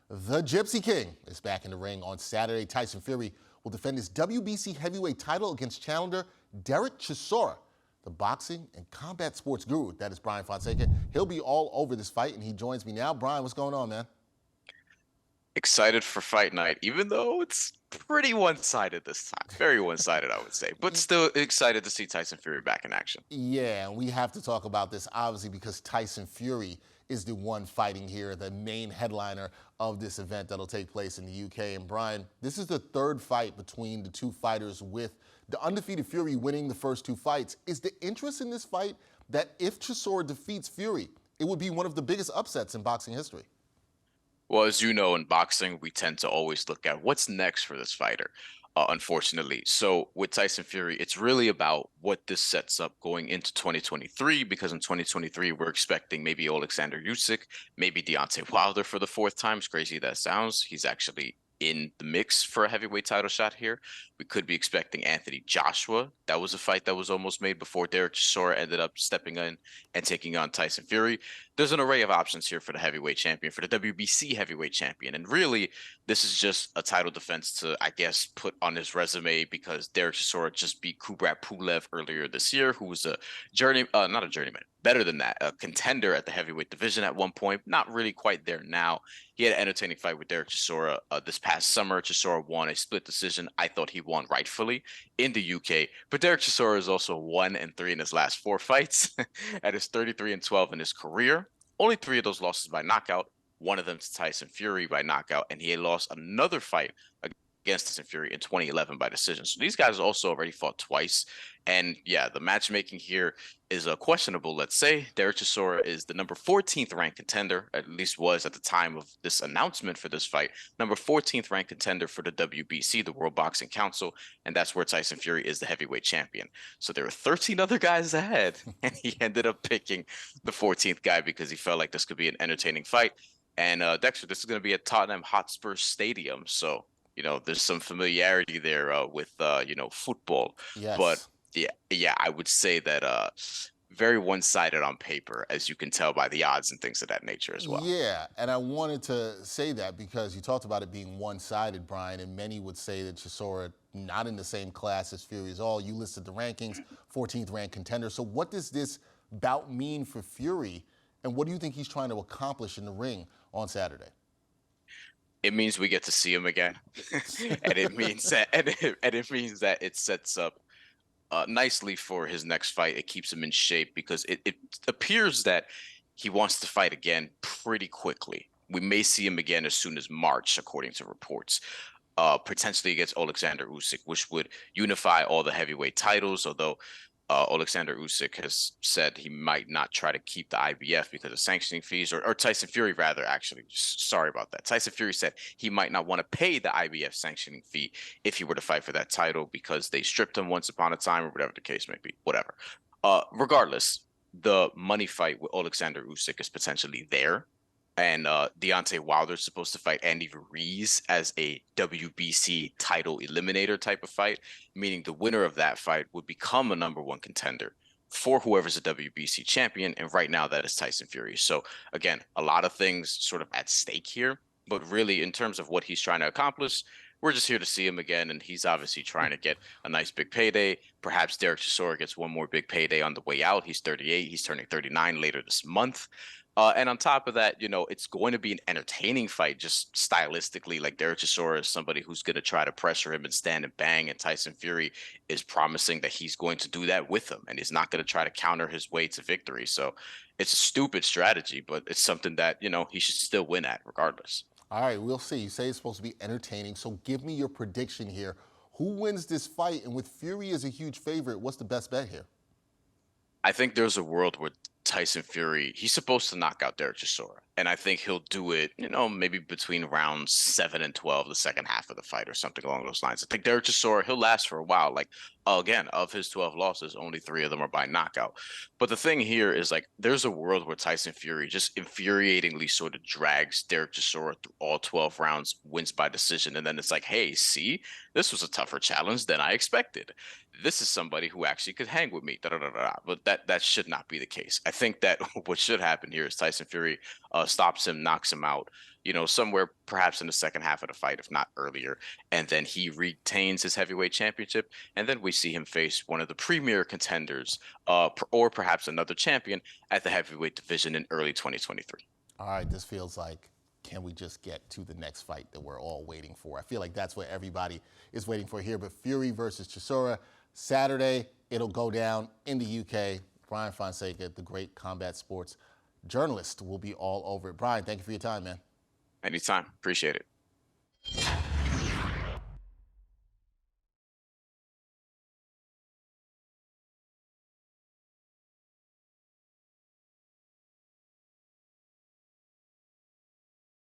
The Gypsy King is back in the ring on Saturday. Tyson Fury will defend his WBC heavyweight title against challenger Derek Chisora. The boxing and combat sports guru, that is Bryan Fonseca. He'll be all over this fight, and he joins me now. Bryan, what's going on, man? Excited for fight night, even though it's pretty one-sided this time. Very one-sided, I would say, but still excited to see Tyson Fury back in action. Yeah, and we have to talk about this, obviously, because Tyson Fury is the one fighting here, the main headliner of this event that'll take place in the UK. And Bryan, this is the third fight between the two fighters, with the undefeated Fury winning the first two fights. Is the interest in this fight that if Chisora defeats Fury, it would be one of the biggest upsets in boxing history? Well, as you know, in boxing, we tend to always look at what's next for this fighter, unfortunately. So with Tyson Fury, it's really about what this sets up going into 2023, because in 2023, we're expecting maybe Alexander Usyk, maybe Deontay Wilder for the fourth time. As crazy that sounds, he's actually in the mix for a heavyweight title shot here. We could be expecting Anthony Joshua. That was a fight that was almost made before Derek Chisora ended up stepping in and taking on Tyson Fury. There's an array of options here for the heavyweight champion, for the WBC heavyweight champion. And really, this is just a title defense to, I guess, put on his resume, because Derek Chisora just beat Kubrat Pulev earlier this year, who was a not a journeyman, better than that, a contender at the heavyweight division at one point. Not really quite there now. He had an entertaining fight with Derek Chisora this past summer. Chisora won a split decision. I thought he won rightfully in the UK, but Derek Chisora is also 1-3 in his last four fights at his 33-12 in his career. Only three of those losses by knockout. One of them to Tyson Fury by knockout, and he had lost another fight against Tyson Fury in 2011 by decision. So these guys also already fought twice. And yeah, the matchmaking here is questionable, let's say. Derek Chisora is the number 14th ranked contender, at least was at the time of this announcement for this fight, number 14th ranked contender for the WBC, the World Boxing Council, and that's where Tyson Fury is the heavyweight champion. So there were 13 other guys ahead, and he ended up picking the 14th guy because he felt like this could be an entertaining fight. And Dexter, this is going to be at Tottenham Hotspur Stadium, so there's some familiarity there with football. But Yes. yeah, I would say that very one-sided on paper, as you can tell by the odds and things of that nature as well. Yeah, and I wanted to say that because you talked about it being one-sided, Bryan, and many would say that Chisora not in the same class as Fury is all. You listed the rankings, 14th ranked contender. So what does this bout mean for Fury, and what do you think he's trying to accomplish in the ring on Saturday? It means we get to see him again, and it means that it means that it sets up nicely for his next fight. It keeps him in shape because it appears that he wants to fight again pretty quickly. We may see him again as soon as March, according to reports. Potentially against Alexander Usyk, which would unify all the heavyweight titles, although Alexander Usyk has said he might not try to keep the IBF because of sanctioning fees, or Tyson Fury, rather, actually. Sorry about that. Tyson Fury said he might not want to pay the IBF sanctioning fee if he were to fight for that title because they stripped him once upon a time, or whatever the case may be. Whatever. Regardless, the money fight with Alexander Usyk is potentially there. And Deontay Wilder is supposed to fight Andy Ruiz as a WBC title eliminator type of fight, meaning the winner of that fight would become a number one contender for whoever's a WBC champion. And right now, that is Tyson Fury. So again, a lot of things sort of at stake here. But really, in terms of what he's trying to accomplish, we're just here to see him again. And he's obviously trying to get a nice big payday. Perhaps Derek Chisora gets one more big payday on the way out. He's 38. He's turning 39 later this month. And on top of that, it's going to be an entertaining fight, just stylistically. Like, Derek Chisora is somebody who's going to try to pressure him and stand and bang, and Tyson Fury is promising that he's going to do that with him, and he's not going to try to counter his way to victory. So it's a stupid strategy, but it's something that, he should still win at regardless. All right, we'll see. You say it's supposed to be entertaining, so give me your prediction here. Who wins this fight? And with Fury as a huge favorite, what's the best bet here? I think there's a world where Tyson Fury, he's supposed to knock out Derek Chisora. And I think he'll do it, maybe between rounds 7 and 12, the second half of the fight, or something along those lines. I think Derek Chisora, he'll last for a while. Like, again, of his 12 losses, only 3 of them are by knockout. But the thing here is, like, there's a world where Tyson Fury just infuriatingly sort of drags Derek Chisora through all 12 rounds, wins by decision. And then it's like, hey, see, this was a tougher challenge than I expected. this is somebody who actually could hang with me. Da, da, da, da. But that should not be the case. I think that what should happen here is Tyson Fury stops him, knocks him out, somewhere perhaps in the second half of the fight, if not earlier, and then he retains his heavyweight championship, and then we see him face one of the premier contenders, or perhaps another champion at the heavyweight division in early 2023. All right, this feels like, can we just get to the next fight that we're all waiting for? I feel like that's what everybody is waiting for here. But Fury versus Chisora, Saturday, it'll go down in the UK. Bryan Fonseca, the great combat sports journalist, will be all over it. Bryan, thank you for your time, man. Anytime. Appreciate it.